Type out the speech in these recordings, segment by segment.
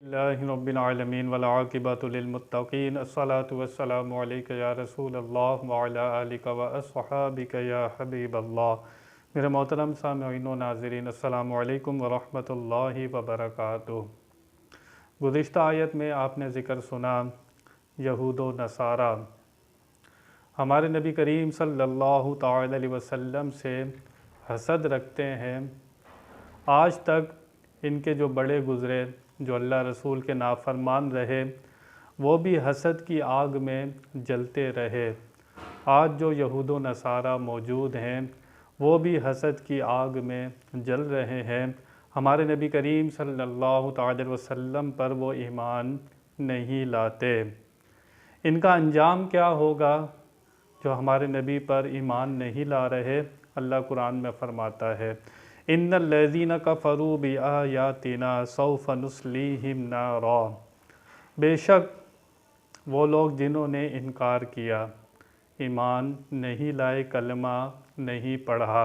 रब्बिल आलमीन वल आक़िबतु लिल मुत्तक़ीन अस्सलातु वस्सलामु अलैका या रसूलल्लाह व अला आलिका व अस्हाबिका या हबीबल्लाह। मेरे मोहतरम सामीईन व नाज़रीन, अस्सलामु अलैकुम व रहमतुल्लाहि व बरकातुहू। गुज़िश्ता आयत में आपने ज़िक्र सुना यहूद व नसारा हमारे नबी करीम सल्लल्लाहु तआला अलैहि वसल्लम से हसद रखते हैं। आज तक इनके जो बड़े गुज़रे, जो अल्लाह रसूल के नाफरमान रहे, वो भी हसद की आग में जलते रहे। आज जो यहूद व नसारा मौजूद हैं वो भी हसद की आग में जल रहे हैं। हमारे नबी करीम सल्लल्लाहु अलैहि वसल्लम पर वो ईमान नहीं लाते। इनका अंजाम क्या होगा जो हमारे नबी पर ईमान नहीं ला रहे? अल्लाह कुरान में फ़रमाता है, इन्नल्लज़ीना कफ़रू बिआयातिना सौफ़ नुस्लीहिम नारा। बेशक वो लोग जिन्होंने इनकार किया, ईमान नहीं लाए, कलमा नहीं पढ़ा,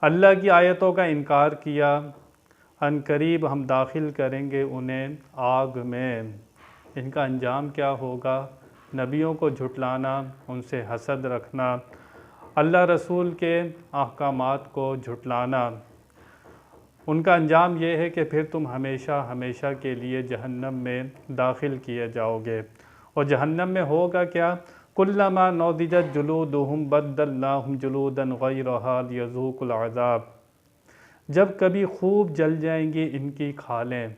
अल्लाह की आयतों का इनकार किया, अनकरीब हम दाखिल करेंगे उन्हें आग में। इनका अंजाम क्या होगा? नबियों को झुटलाना, उनसे हसद रखना, अल्लाह रसूल के अहकामात को झुटलाना। उनका अंजाम ये है कि फिर तुम हमेशा हमेशा के लिए जहन्नम में दाखिल किए जाओगे। और जहन्नम में होगा क्या? कुल्लमा नौदिजत जुलूदुहुम बद्दलनाहुम जुलूदन गैरहा लियज़ूकुल अज़ाब। जब कभी खूब जल जाएंगी इनकी खालें,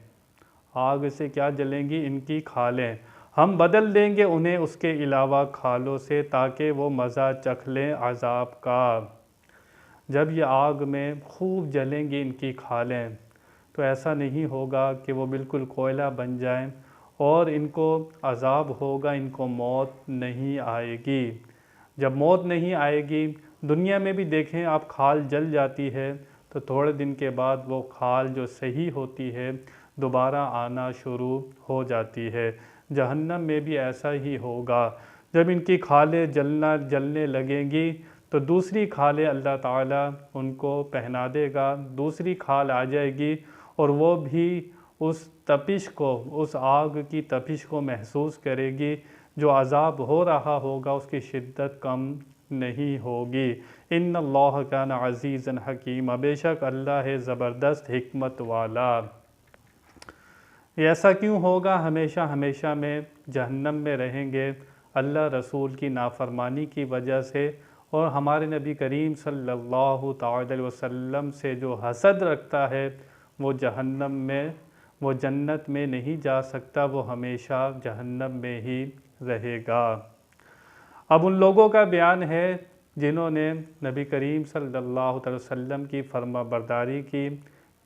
आग से क्या जलेंगी? इनकी खालें, हम बदल देंगे उन्हें उसके अलावा खालों से, ताकि वो मज़ा चख लें अज़ाब का। जब ये आग में खूब जलेंगी इनकी खालें, तो ऐसा नहीं होगा कि वो बिल्कुल कोयला बन जाएं और इनको अज़ाब होगा, इनको मौत नहीं आएगी। जब मौत नहीं आएगी, दुनिया में भी देखें आप, खाल जल जाती है तो थोड़े दिन के बाद वो खाल जो सही होती है दोबारा आना शुरू हो जाती है। जहन्नम में भी ऐसा ही होगा। जब इनकी खालें जलने लगेंगी तो दूसरी खालें अल्लाह ताला उनको पहना देगा, दूसरी खाल आ जाएगी और वो भी उस तपिश को, उस आग की तपिश को महसूस करेगी। जो अज़ाब हो रहा होगा उसकी शिद्दत कम नहीं होगी। इन्नल्लाह काना अज़ीज़न हकीमा। बेशक अल्लाह है ज़बरदस्त हिकमत वाला। ऐसा क्यों होगा? हमेशा हमेशा में जहन्नम में रहेंगे अल्लाह रसूल की नाफरमानी की वजह से। और हमारे नबी करीम सल्लल्लाहु अलैहि वसल्लम से जो हसद रखता है वो जहन्नम में, वो जन्नत में नहीं जा सकता, वो हमेशा जहन्नम में ही रहेगा। अब उन लोगों का बयान है जिन्होंने नबी करीम सल्लल्लाहु अलैहि वसल्लम की फर्मा बरदारी की,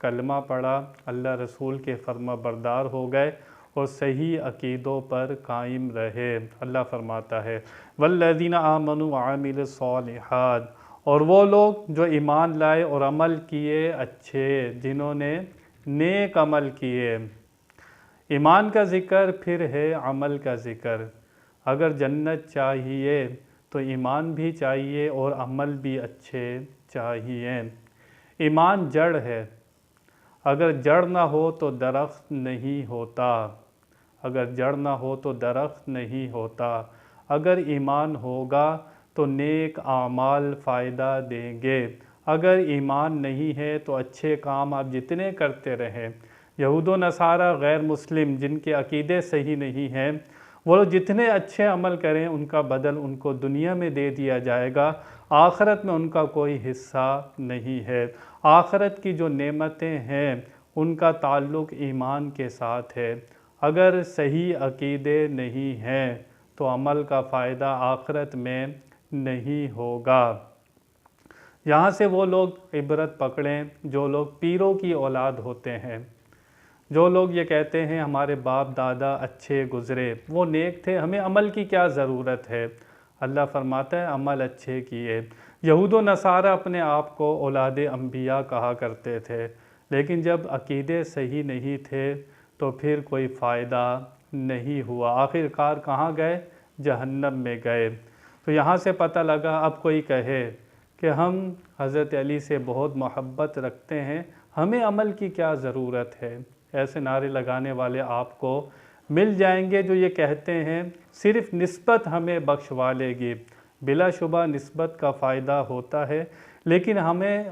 कलमा पढ़ा, अल्लाह रसूल के फर्मा बरदार हो गए और सही अकीदों पर कायम रहे। अल्लाह फरमाता है, वल्लज़ीना आमनू व अमिलुस्सॉलिहात। और वो लोग जो ईमान लाए और अमल किए अच्छे, जिन्होंने नेक अमल किए। ईमान का ज़िक्र फिर है अमल का ज़िक्र। अगर जन्नत चाहिए तो ईमान भी चाहिए और अमल भी अच्छे चाहिए। ईमान जड़ है, अगर जड़ ना हो तो दरख्त नहीं होता, अगर जड़ ना हो तो दरख्त नहीं होता। अगर ईमान होगा तो नेक आमाल फ़ायदा देंगे। अगर ईमान नहीं है तो अच्छे काम आप जितने करते रहें, यहूद व नसारा गैर मुस्लिम जिनके अकीदे सही नहीं हैं, वो जितने अच्छे अमल करें उनका बदल उनको दुनिया में दे दिया जाएगा, आखिरत में उनका कोई हिस्सा नहीं है। आखिरत की जो नेमतें हैं उनका ताल्लुक़ ईमान के साथ है। अगर सही अकीदे नहीं हैं तो अमल का फ़ायदा आखिरत में नहीं होगा। यहाँ से वो लोग इबरत पकड़ें जो लोग पीरों की औलाद होते हैं, जो लोग ये कहते हैं हमारे बाप दादा अच्छे गुज़रे, वो नेक थे, हमें अमल की क्या ज़रूरत है। अल्लाह फरमाता है अमल अच्छे किए। यहूद व नसारा अपने आप को औलाद अंबिया कहा करते थे, लेकिन जब अकीदे सही नहीं थे तो फिर कोई फ़ायदा नहीं हुआ। आखिरकार कहाँ गए? जहन्नम में गए। तो यहाँ से पता लगा, अब कोई कहे कि हम हज़रत अली से बहुत मोहब्बत रखते हैं, हमें अमल की क्या ज़रूरत है। ऐसे नारे लगाने वाले आपको मिल जाएंगे जो ये कहते हैं सिर्फ़ निस्बत हमें बख्शवा लेगी। बिलाशुबा निस्बत का फ़ायदा होता है, लेकिन हमें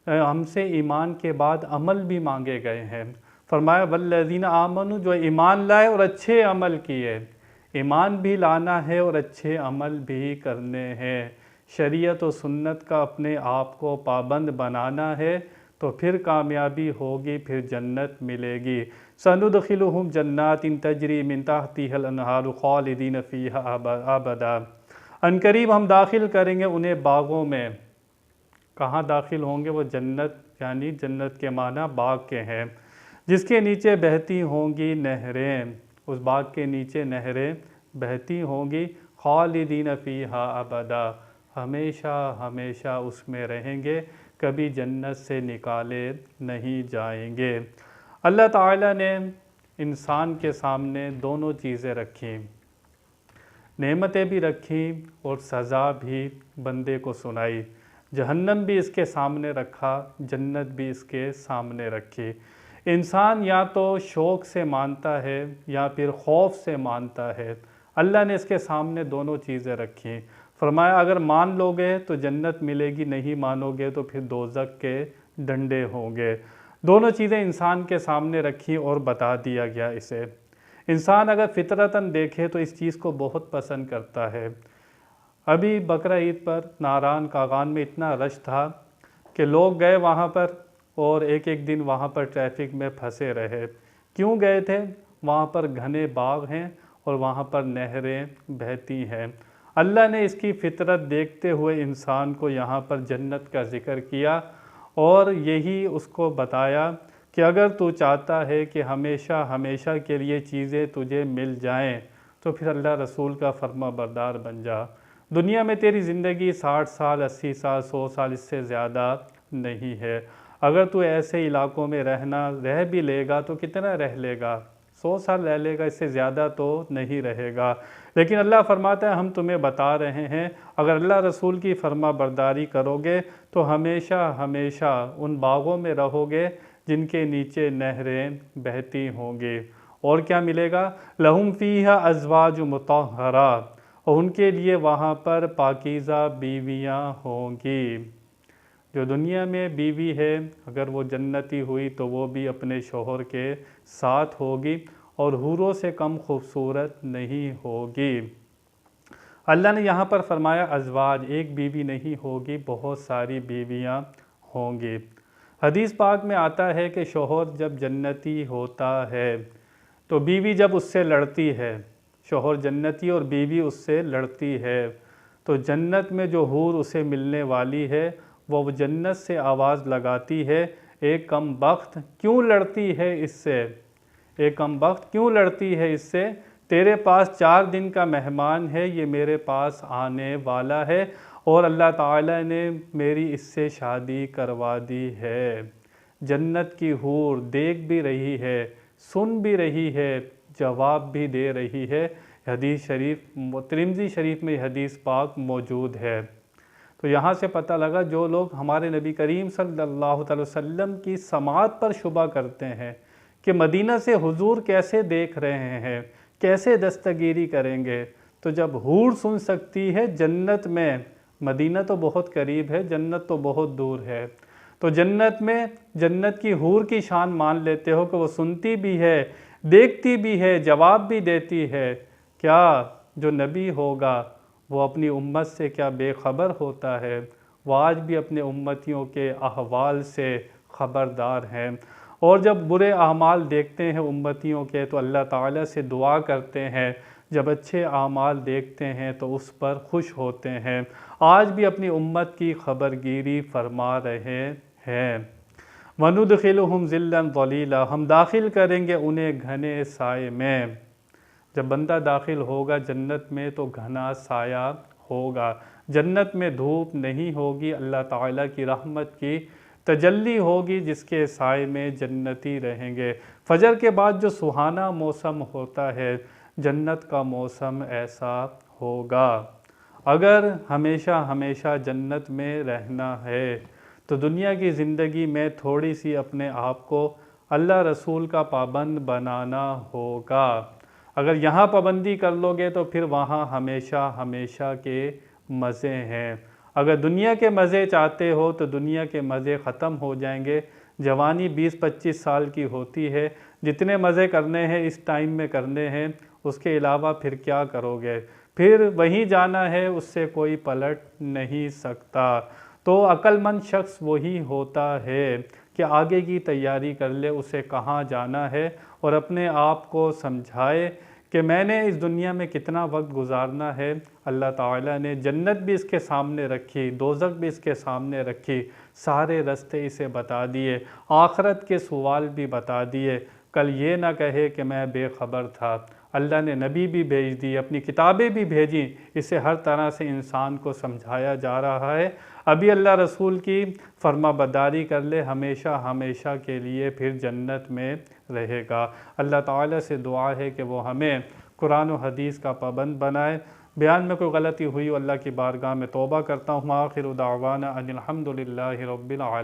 हमसे ईमान के बाद अमल भी मांगे गए हैं। फरमाया वल्लज़ीना आमनू, जो ईमान लाए और अच्छे अमल किए। ईमान भी लाना है और अच्छे अमल भी करने हैं। शरीयत और सुन्नत का अपने आप को पाबंद बनाना है, तो फिर कामयाबी होगी, फिर जन्नत मिलेगी। सनुदखिलुहुम जन्नातिन तजरी मिन तहतिहल अनहारु खालिदीन फ़ीहा अबदा। अनकरीब हम दाखिल करेंगे उन्हें बागों में। कहाँ दाखिल होंगे? वो जन्नत, यानी जन्नत के माना बाग के हैं, जिसके नीचे बहती होंगी नहरें। उस बाग के नीचे नहरें बहती होंगी। खालिदीन फ़ीहा अबदा, हमेशा हमेशा उसमें रहेंगे, कभी जन्नत से निकाले नहीं जाएंगे। अल्लाह ताला ने इंसान के सामने दोनों चीज़ें रखी, नेमतें भी रखी और सज़ा भी बंदे को सुनाई। जहन्नम भी इसके सामने रखा, जन्नत भी इसके सामने रखी। इंसान या तो शौक़ से मानता है या फिर खौफ से मानता है। अल्लाह ने इसके सामने दोनों चीज़ें रखी। फरमाया अगर मान लोगे तो जन्नत मिलेगी, नहीं मानोगे तो फिर दोज़ख के डंडे होंगे। दोनों चीज़ें इंसान के सामने रखी और बता दिया गया इसे। इंसान अगर फितरतन देखे तो इस चीज़ को बहुत पसंद करता है। अभी बकरा ईद पर नारायण कागान में इतना रश था कि लोग गए वहाँ पर और एक एक दिन वहाँ पर ट्रैफिक में फंसे रहे। क्यों गए थे? वहाँ पर घने बाग हैं और वहाँ पर नहरें बहती हैं। अल्लाह ने इसकी फितरत देखते हुए इंसान को यहाँ पर जन्नत का ज़िक्र किया और यही उसको बताया कि अगर तू चाहता है कि हमेशा हमेशा के लिए चीज़ें तुझे मिल जाएं, तो फिर अल्लाह रसूल का फर्मा बरदार बन जा। दुनिया में तेरी ज़िंदगी 60 साल, 80 साल, 100 साल, इससे ज़्यादा नहीं है। अगर तू ऐसे इलाकों में रह भी लेगा तो कितना रह लेगा? 100 साल रह लेगा, इससे ज़्यादा तो नहीं रहेगा। लेकिन अल्लाह फरमाता है हम तुम्हें बता रहे हैं, अगर अल्लाह रसूल की फर्मा बरदारी करोगे तो हमेशा हमेशा उन बागों में रहोगे जिनके नीचे नहरें बहती होंगी। और क्या मिलेगा? लहुम फ़ीहा अज़वाजु मुतहहरा, और उनके लिए वहाँ पर पाकीज़ा बीवियाँ होंगी। जो दुनिया में बीवी है, अगर वो जन्नती हुई तो वो भी अपने शौहर के साथ होगी और हूरों से कम खूबसूरत नहीं होगी। अल्लाह ने यहाँ पर फरमाया अज़वाज, एक बीवी नहीं होगी, बहुत सारी बीवियाँ होंगी। हदीस पाक में आता है कि शौहर जब जन्नती होता है तो बीवी जब उससे लड़ती है, शौहर जन्नती और बीवी उससे लड़ती है, तो जन्नत में जो हूर उसे मिलने वाली है वो जन्नत से आवाज़ लगाती है, एक कम बख्त क्यों लड़ती है इससे, एक कम बख्त क्यों लड़ती है इससे, तेरे पास 4 दिन का मेहमान है, ये मेरे पास आने वाला है और अल्लाह ताला ने मेरी इससे शादी करवा दी है। जन्नत की हूर देख भी रही है, सुन भी रही है, जवाब भी दे रही है। हदीस शरीफ तिरमिज़ी शरीफ में हदीस पाक मौजूद है। तो यहाँ से पता लगा जो लोग हमारे नबी करीम सल्लल्लाहु अलैहि वसल्लम की समात पर शुबा करते हैं कि मदीना से हुजूर कैसे देख रहे हैं, कैसे दस्तगीरी करेंगे, तो जब हूर सुन सकती है जन्नत में, मदीना तो बहुत करीब है, जन्नत तो बहुत दूर है, तो जन्नत में जन्नत की हूर की शान मान लेते हो कि वो सुनती भी है, देखती भी है, जवाब भी देती है। क्या जो नबी होगा वो अपनी उम्मत से क्या बेखबर होता है? वो आज भी अपने उम्मतियों के अहवाल से ख़बरदार हैं और जब बुरे अमाल देखते हैं उम्मतियों के तो अल्लाह ताला से दुआ करते हैं, जब अच्छे आमाल देखते हैं तो उस पर खुश होते हैं। आज भी अपनी उम्मत की खबरगिरी फरमा रहे हैं। वनुदखिलुहुम ज़िल्लन ज़लीला, हम दाखिल करेंगे उन्हें घने साए में। जब बंदा दाखिल होगा जन्नत में तो घना साया होगा, जन्नत में धूप नहीं होगी, अल्लाह ताला की रहमत की तजल्ली होगी जिसके साए में जन्नती रहेंगे। फजर के बाद जो सुहाना मौसम होता है, जन्नत का मौसम ऐसा होगा। अगर हमेशा हमेशा जन्नत में रहना है तो दुनिया की ज़िंदगी में थोड़ी सी अपने आप को अल्लाह रसूल का पाबंद बनाना होगा। अगर यहाँ पाबंदी कर लोगे तो फिर वहाँ हमेशा हमेशा के मज़े हैं। अगर दुनिया के मज़े चाहते हो तो दुनिया के मज़े ख़त्म हो जाएंगे। जवानी 20-25 साल की होती है, जितने मज़े करने हैं इस टाइम में करने हैं, उसके अलावा फिर क्या करोगे? फिर वहीं जाना है, उससे कोई पलट नहीं सकता। तो अक्लमंद शख्स वही होता है कि आगे की तैयारी कर ले, उसे कहाँ जाना है और अपने आप को समझाए कि मैंने इस दुनिया में कितना वक्त गुजारना है। अल्लाह ताला ने जन्नत भी इसके सामने रखी, दोज़ख भी इसके सामने रखी, सारे रास्ते इसे बता दिए, आखिरत के सवाल भी बता दिए। कल ये ना कहे कि मैं बेखबर था। अल्लाह ने नबी भी भेज दी, अपनी किताबें भी भेजी, इसे हर तरह से इंसान को समझाया जा रहा है। अभी अल्लाह रसूल की फरमाबरदारी कर ले, हमेशा हमेशा के लिए फिर जन्नत में रहेगा। अल्लाह ताला से दुआ है कि वो हमें कुरान और हदीस का पाबंद बनाए। बयान में कोई गलती हुई अल्लाह की बारगाह में तौबा करता हूँ। आखिर दावाना अनिल हम्दुलिल्लाहि रब्बिल आलमीन।